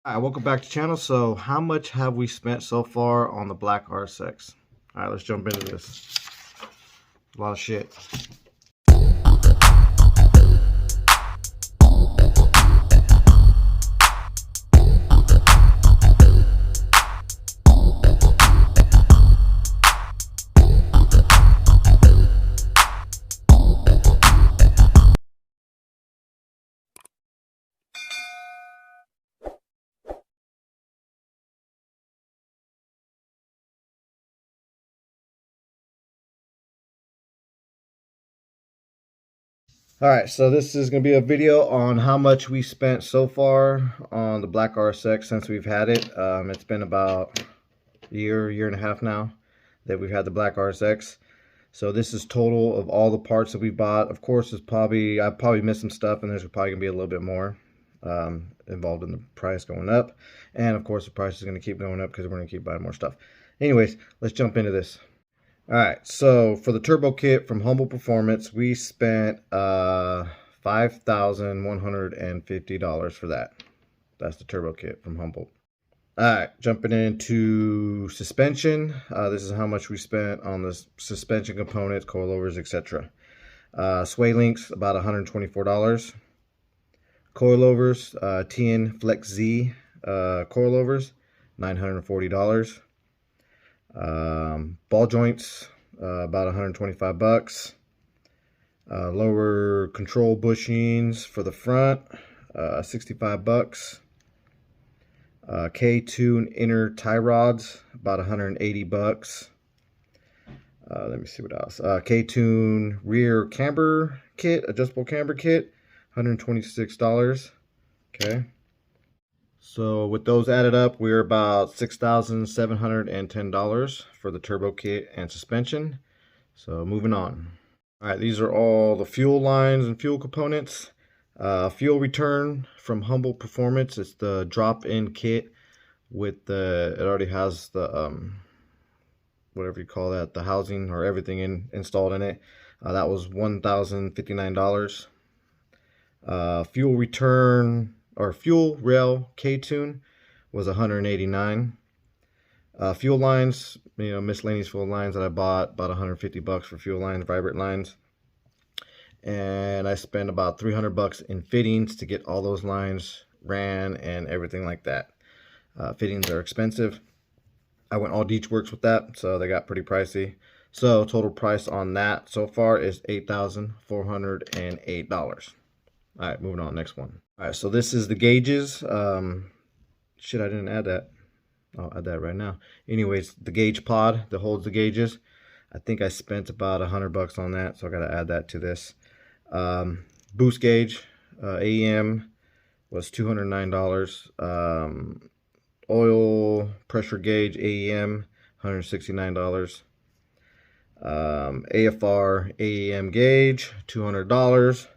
All right, welcome back to the channel. So how much have we spent so far on the black RSX? All right, let's jump into this. A lot of shit. All right, so this is going to be a video on how much we spent so far on the black RSX since we've had it. It's been about a year and a half now that we've had the black RSX. So this is total of all the parts that we bought. Of course, I probably missed some stuff, and there's probably gonna be a little bit more involved in the price going up. And of course, the price is gonna keep going up because we're gonna keep buying more stuff. Anyways, let's jump into this. All right, so for the turbo kit from Humble Performance, we spent $5,150 for that. That's the turbo kit from Humble. All right, jumping into suspension. This is how much we spent on the suspension components, coilovers, etc. Sway links, about $124. Coilovers, TN Flex Z coilovers, $940. Ball joints, about 125 bucks. Lower control bushings for the front, 65 bucks. K-Tune inner tie rods, about 180 bucks. Let me see what else. K-Tune rear camber kit, adjustable camber kit, $126. Okay. So with those added up, we're about $6,710 for the turbo kit and suspension. So moving on. All right, these are all the fuel lines and fuel components. Fuel return from Humble Performance. It's the drop-in kit with the, it already has the whatever you call that, the housing or everything installed in it. That was $1,059. Fuel return or fuel rail K-Tune was $189. Fuel lines, miscellaneous fuel lines that I bought, about 150 bucks for fuel lines, vibrant lines. And I spent about 300 bucks in fittings to get all those lines ran and everything like that. Fittings are expensive. I went all Deech Works with that, so they got pretty pricey. So total price on that so far is $8,408. All right, moving on, next one. All right, so this is the gauges. Shit, I didn't add that. I'll add that right now. Anyways, the gauge pod that holds the gauges. I think I spent about 100 bucks on that, so I got to add that to this. Boost gauge, AEM was $209. Oil pressure gauge, AEM, $169. AFR AEM gauge, $200.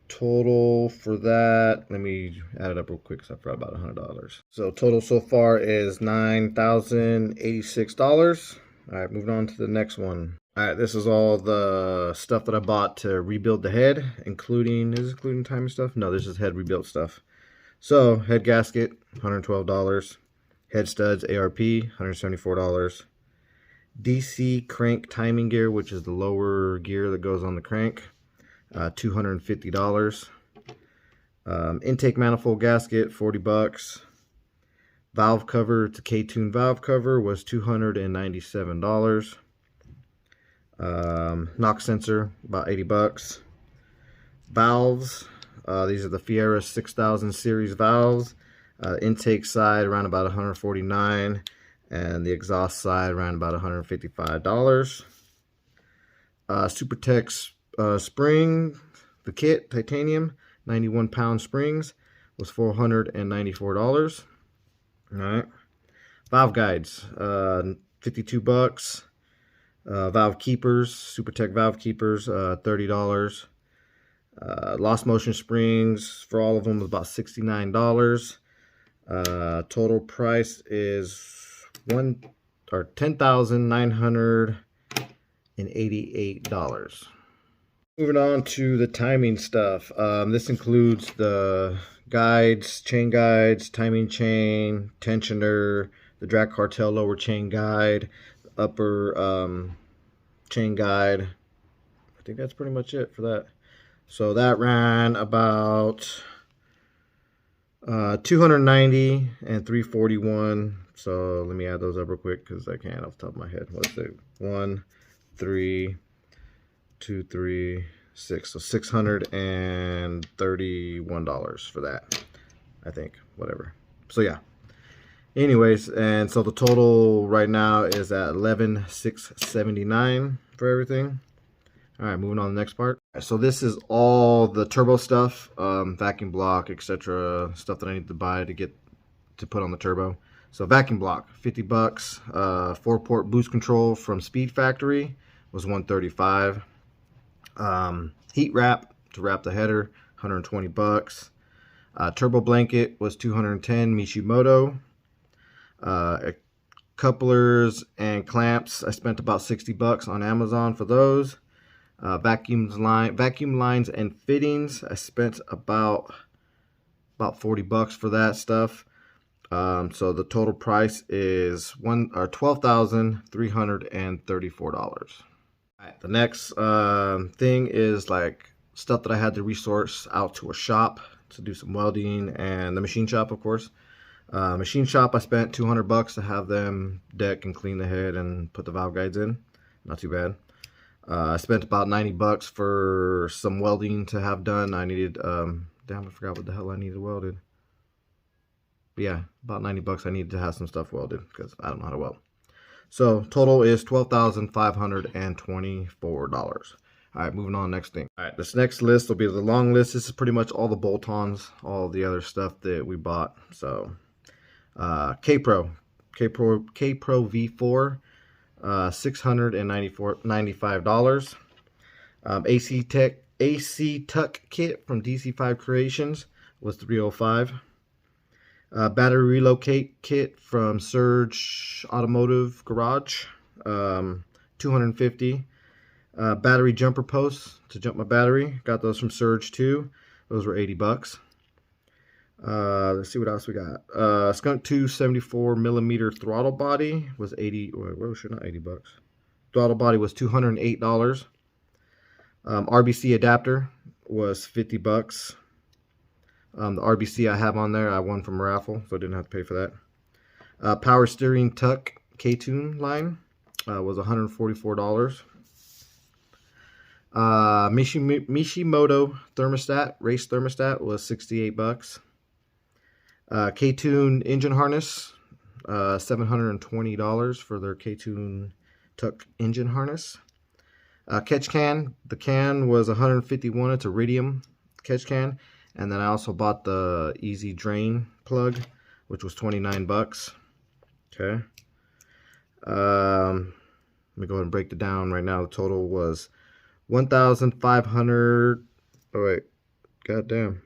Total for that, let me add it up real quick because I forgot about $100. So total so far is $9,086. All right, moving on to the next one. All right, this is all the stuff that I bought to rebuild the head, including, is it including timing stuff? No, this is head rebuilt stuff. So head gasket, $112. Head studs, ARP, $174. DC crank timing gear, which is the lower gear that goes on the crank, $250. Intake manifold gasket, 40 bucks. Valve cover, it's a K-Tune valve cover, was $297. Knock sensor, about 80 bucks. Valves, these are the Fiera 6000 series valves. Intake side around about 149, and the exhaust side around about $155. Supertex spring, the kit, titanium, 91-pound springs, was $494. All right. Valve guides, 52 bucks. Valve keepers, Supertech valve keepers, $30. Lost motion springs for all of them was about $69. Total price is $10,988. Moving on to the timing stuff. This includes the guides, chain guides, timing chain, tensioner, the drag cartel lower chain guide, upper chain guide. I think that's pretty much it for that. So that ran about 290 and 341. So let me add those up real quick because I can't off the top of my head. What's it? 1, 3, 2, 3, 6. So $631 for that, I think. Whatever. So yeah. Anyways, and so the total right now is at $11,679 for everything. All right, moving on to the next part. So this is all the turbo stuff, vacuum block, etc. Stuff that I need to buy to get to put on the turbo. So vacuum block, 50 bucks. 4-port boost control from Speed Factory was $135. Heat wrap to wrap the header, 120 bucks. Turbo blanket was 210 Mishimoto. Couplers and clamps, I spent about 60 bucks on Amazon for those. Vacuum lines and fittings, I spent about 40 bucks for that stuff. So the total price is $12,334. Alright, the next thing is like stuff that I had to resource out to a shop to do some welding, and the machine shop, of course. Machine shop, I spent 200 bucks to have them deck and clean the head and put the valve guides in. Not too bad. I spent about 90 bucks for some welding to have done. I needed, damn, I forgot what the hell I needed welded. But yeah, about 90 bucks I needed to have some stuff welded because I don't know how to weld. So total is $12,524. All right, moving on, next thing. All right, this next list will be the long list. This is pretty much all the bolt-ons, all the other stuff that we bought. So K-Pro V4, $695. AC Tuck kit from DC5 Creations was $305. Battery relocate kit from Surge Automotive Garage, $250. Battery jumper posts to jump my battery, got those from Surge too. Those were 80 bucks. Let's see what else we got. Skunk 2 74mm throttle body was 80. Well, shit, not 80 bucks. Throttle body was $208. RBC adapter was 50 bucks. The RBC I have on there, I won from a raffle, so I didn't have to pay for that. Power steering tuck K-tune line was $144. Mishimoto thermostat, race thermostat, was 68 bucks. K-tune engine harness, $720 for their K-tune tuck engine harness. Catch can, the can was 151. It's a iridium catch can. And then I also bought the easy drain plug, which was 29 bucks. Okay. Let me go ahead and break it down right now. The total was 1,500. Oh wait, goddamn,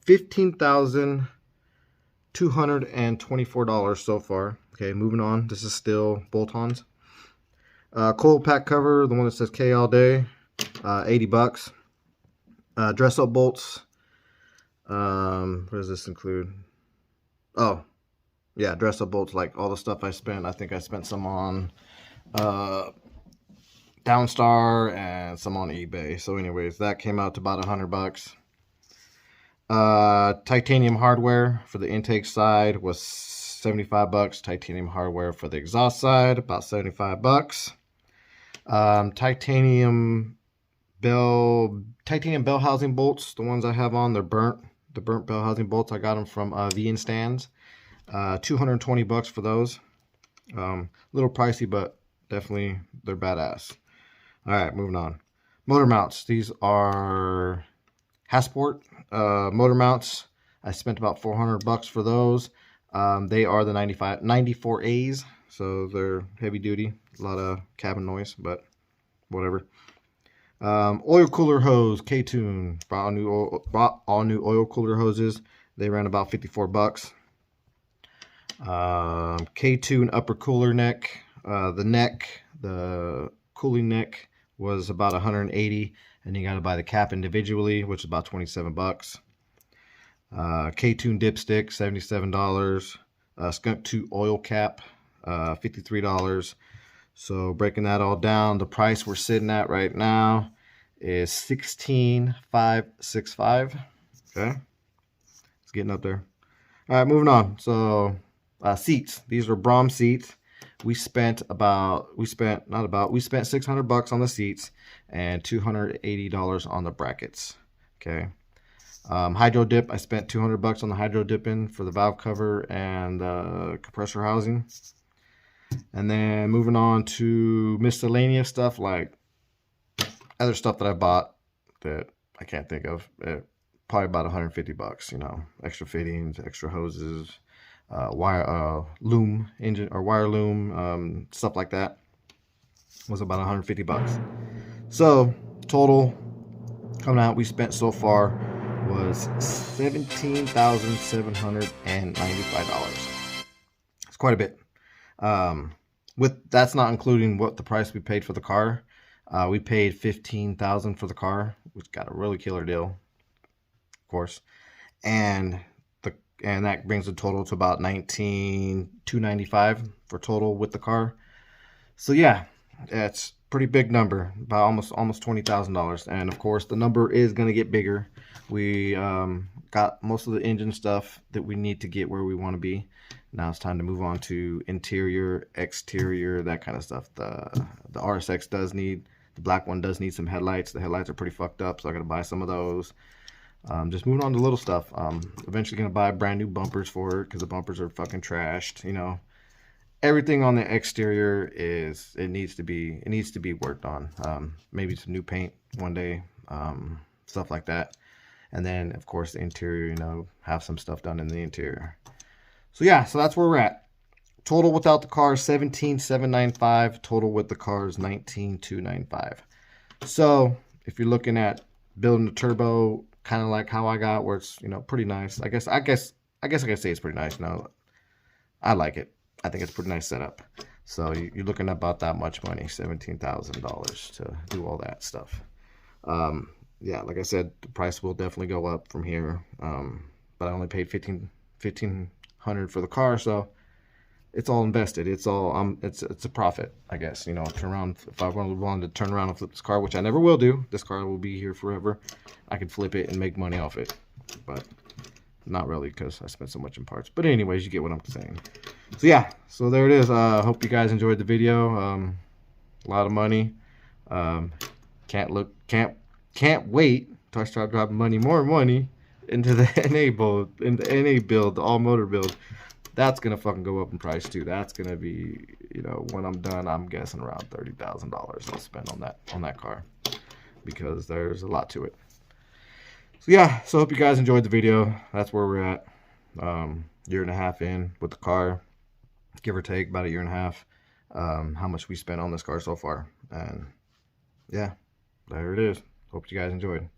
$15,224 so far. Okay, moving on. This is still bolt-ons. Coil pack cover, the one that says K all day, 80 bucks. Dress up bolts. What does this include? Oh, yeah, dress up bolts, like all the stuff I spent. I think I spent some on Downstar and some on eBay. So anyways, that came out to about 100 bucks. Titanium hardware for the intake side was 75 bucks. Titanium hardware for the exhaust side, about 75 bucks. Titanium bell housing bolts, the ones I have on, they're burnt. The burnt bell housing bolts, I got them from V & Stands. 220 bucks for those. A little pricey, but definitely they're badass. All right, moving on. Motor mounts. These are Hasport motor mounts. I spent about 400 bucks for those. They are the 94As, so they're heavy duty. A lot of cabin noise, but whatever. Oil cooler hose, K-tune, bought all new oil cooler hoses. They ran about 54 bucks. K-tune upper cooler neck. The cooling neck was about 180, and you got to buy the cap individually, which is about 27 bucks. K-Tune dipstick, $77. Skunk 2 oil cap, $53. So breaking that all down, the price we're sitting at right now is $16,565. Okay, it's getting up there. All right, moving on. So seats. These are Brahm seats. We spent $600 on the seats and $280 on the brackets. Okay. Hydro dip. I spent $200 on the hydro dipping for the valve cover and the compressor housing. And then moving on to miscellaneous stuff like other stuff that I bought that I can't think of. Probably about $150, you know, extra fittings, extra hoses, wire loom engine or wire loom, stuff like that. Was about $150. So total coming out we spent so far was $17,795. It's quite a bit. With that's not including what the price we paid for the car. We paid $15,000 for the car, which got a really killer deal, of course, and that brings the total to about $19,295 for total with the car. So yeah, it's pretty big number, about almost $20,000. And of course, the number is going to get bigger. We got most of the engine stuff that we need to get where we want to be. Now it's time to move on to interior, exterior, that kind of stuff. The RSX does need, the black one does need some headlights. The headlights are pretty fucked up, so I got to buy some of those. Just moving on to little stuff. Eventually going to buy brand new bumpers for it because the bumpers are fucking trashed, you know. Everything on the exterior it needs to be worked on. Maybe some new paint one day, stuff like that. And then of course the interior, you know, have some stuff done in the interior. So yeah, so that's where we're at. Total without the car is $17,795. Total with the car is $19,295. So if you're looking at building a turbo, kind of like how I got, where it's, you know, pretty nice. I guess I can say it's pretty nice. No, I like it. I think it's a pretty nice setup. So you're looking at about that much money, $17,000 to do all that stuff. Yeah, like I said, the price will definitely go up from here. But I only paid $1,500 for the car, so it's all invested. It's all it's a profit, I guess. You know, turn around if I wanted to turn around and flip this car, which I never will do. This car will be here forever. I could flip it and make money off it, but not really because I spent so much in parts. But anyways, you get what I'm saying. So yeah, so there it is. I hope you guys enjoyed the video. A lot of money. Can't wait till I start dropping more money into the NA build, the all motor build. That's gonna fucking go up in price too. That's gonna be, you know, when I'm done, I'm guessing around $30,000 I'll spend on that car because there's a lot to it. So yeah, so hope you guys enjoyed the video. That's where we're at. Year and a half in with the car, give or take about a year and a half. How much we spent on this car so far, and yeah, there it is. Hope you guys enjoyed.